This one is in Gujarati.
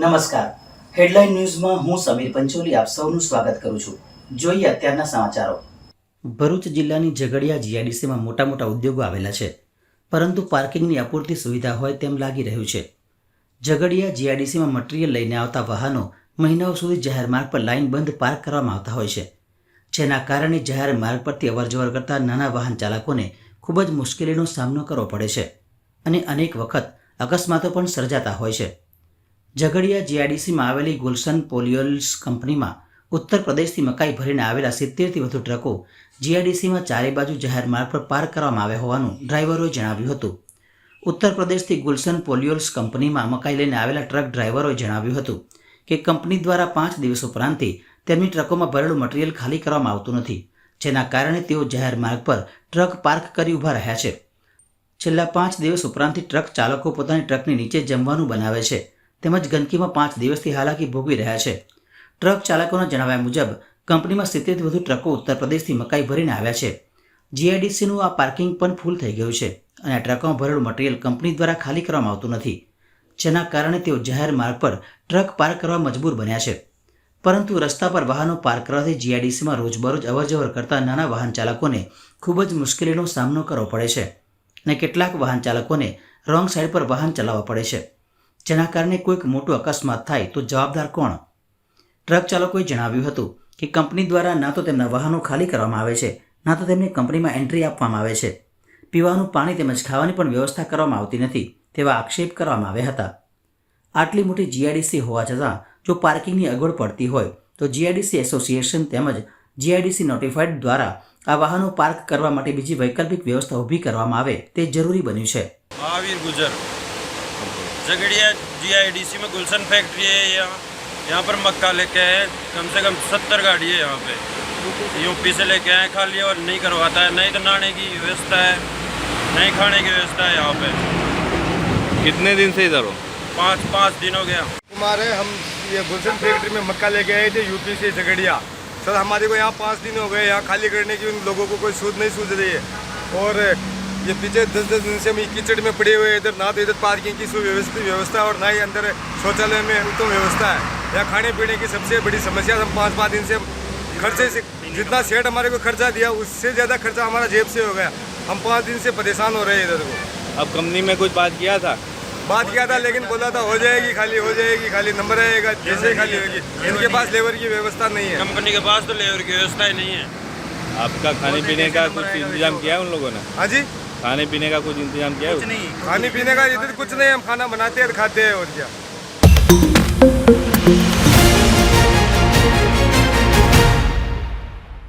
નમસ્કાર. હેડલાઇન ન્યૂઝમાં હું સમીર પંચોલી આપ સૌનું સ્વાગત કરું છું. જોઈએ અત્યારના સમાચારો. ભરૂચ જિલ્લાની ઝઘડિયા જીઆઈડીસીમાં મોટા મોટા ઉદ્યોગો આવેલા છે, પરંતુ પાર્કિંગની અપૂરતી સુવિધા હોય તેમ લાગી રહ્યું છે. ઝઘડિયા જીઆઈડીસીમાં મટીરીયલ લઈને આવતા વાહનો મહિનાઓ સુધી જાહેર માર્ગ પર લાઇનબંધ પાર્ક કરવામાં આવતા હોય છે, જેના કારણે જાહેર માર્ગ પરથી અવરજવર કરતા નાના વાહન ચાલકોને ખૂબ જ મુશ્કેલીનો સામનો કરવો પડે છે અને અનેક વખત અકસ્માતો પણ સર્જાતા હોય છે. ઝઘડિયા જીઆઈડીસીમાં આવેલી ગુલશન પોલિયોલ્સ કંપનીમાં ઉત્તર પ્રદેશથી મકાઈ ભરીને આવેલા 70થી વધુ ટ્રકો જીઆઈડીસીમાં ચારે બાજુ જાહેર માર્ગ પર પાર્ક કરવામાં આવ્યા હોવાનું ડ્રાઈવરોએ જણાવ્યું હતું. ઉત્તર પ્રદેશથી ગુલશન પોલિયોલ્સ કંપનીમાં મકાઈ લઈને આવેલા ટ્રક ડ્રાઈવરોએ જણાવ્યું હતું કે કંપની દ્વારા 5 દિવસ ઉપરાંતથી તેમની ટ્રકોમાં ભરેલું મટીરીયલ ખાલી કરવામાં આવતું નથી, જેના કારણે તેઓ જાહેર માર્ગ પર ટ્રક પાર્ક કરી ઊભા રહ્યા છે. છેલ્લા 5 દિવસ ઉપરાંતથી ટ્રક ચાલકો પોતાની ટ્રકની નીચે જમવાનું બનાવે છે તેમજ ગંદકીમાં 5 દિવસથી હાલાકી ભોગવી રહ્યા છે. ટ્રક ચાલકોના જણાવ્યા મુજબ કંપનીમાં 70થી વધુ ટ્રકો ઉત્તર પ્રદેશથી મકાઈ ભરીને આવ્યા છે. જીઆઈડીસીનું આ પાર્કિંગ પણ ફૂલ થઈ ગયું છે અને આ ટ્રકોમાં ભરેલું મટીરીયલ કંપની દ્વારા ખાલી કરવામાં આવતું નથી, જેના કારણે તેઓ જાહેર માર્ગ પર ટ્રક પાર્ક કરવા મજબૂર બન્યા છે. પરંતુ રસ્તા પર વાહનો પાર્ક કરવાથી જીઆઈડીસીમાં રોજબરોજ અવરજવર કરતા નાના વાહન ચાલકોને ખૂબ જ મુશ્કેલીનો સામનો કરવો પડે છે અને કેટલાક વાહન ચાલકોને રોંગ સાઈડ પર વાહન ચલાવવા પડે છે, જેના કારણે કોઈક મોટો અકસ્માત થાય તો જવાબદાર કોણ? ટ્રક ચાલકોએ જણાવ્યું હતું કે કંપની દ્વારા ના તો તેમના વાહનો ખાલી કરવામાં આવે છે, ના તો તેમને કંપનીમાં એન્ટ્રી આપવામાં આવે છે. પીવાનું પાણી તેમજ ખાવાની પણ વ્યવસ્થા કરવામાં આવતી નથી તેવા આક્ષેપ કરવામાં આવ્યા હતા. આટલી મોટી જીઆઈડીસી હોવા છતાં જો પાર્કિંગની અગવડ પડતી હોય તો જીઆઈડીસી એસોસિએશન તેમજ જીઆઈડીસી નોટિફાઈડ દ્વારા આ વાહનો પાર્ક કરવા માટે બીજી વૈકલ્પિક વ્યવસ્થા ઊભી કરવામાં આવે તે જરૂરી બન્યું છે. महावीर गुजर झगड़िया जीआईडीसी में गुलशन फैक्ट्री है। यहाँ पर मक्का लेके आए, कम से कम 70 गाड़ी है यहाँ पे। यूपी से लेके आए खाली और नहीं करवाता है, नहीं तो नहाने की व्यवस्था है, नहीं खाने की व्यवस्था है यहाँ पे। कितने दिन से इधर हो? पाँच दिन हो गया। कुमार है, हम ये गुलशन फैक्ट्री में मक्का लेके आए थे यूपी से झगड़िया। सर हमारे को यहाँ 5 दिन हो गए, यहाँ खाली करने की उन लोगों को कोई सूझ नहीं सूझ रही है। और ये पीछे 10 दिन से हम कीचड़ में पड़े हुए, इधर ना तो इधर पार्किंग की सुव्यवस्था और ना ही अंदर शौचालय में उत्तम व्यवस्था है। यहाँ खाने पीने की सबसे बड़ी समस्या। हम 5 दिन से खर्चे से जितना सेठ हमारे को खर्चा दिया उससे ज़्यादा खर्चा हमारा जेब से हो गया। हम 5 दिन से परेशान हो रहे हैं इधर को। अब कंपनी में कुछ बात किया था? बात किया था लेकिन बोला था हो जाएगी खाली नंबर आएगा जैसे खाली होगी। इनके पास लेबर की व्यवस्था नहीं है। कंपनी के पास तो लेबर की व्यवस्था ही नहीं है। आपका खाने पीने का कुछ इंतजाम किया है उन लोगों ने? हाँ जी, खाने पीने का कुछ इंतजाम किया है? खाने पीने का इधर कुछ नहीं, हम खाना बनाते हैं और खाते हैं और क्या।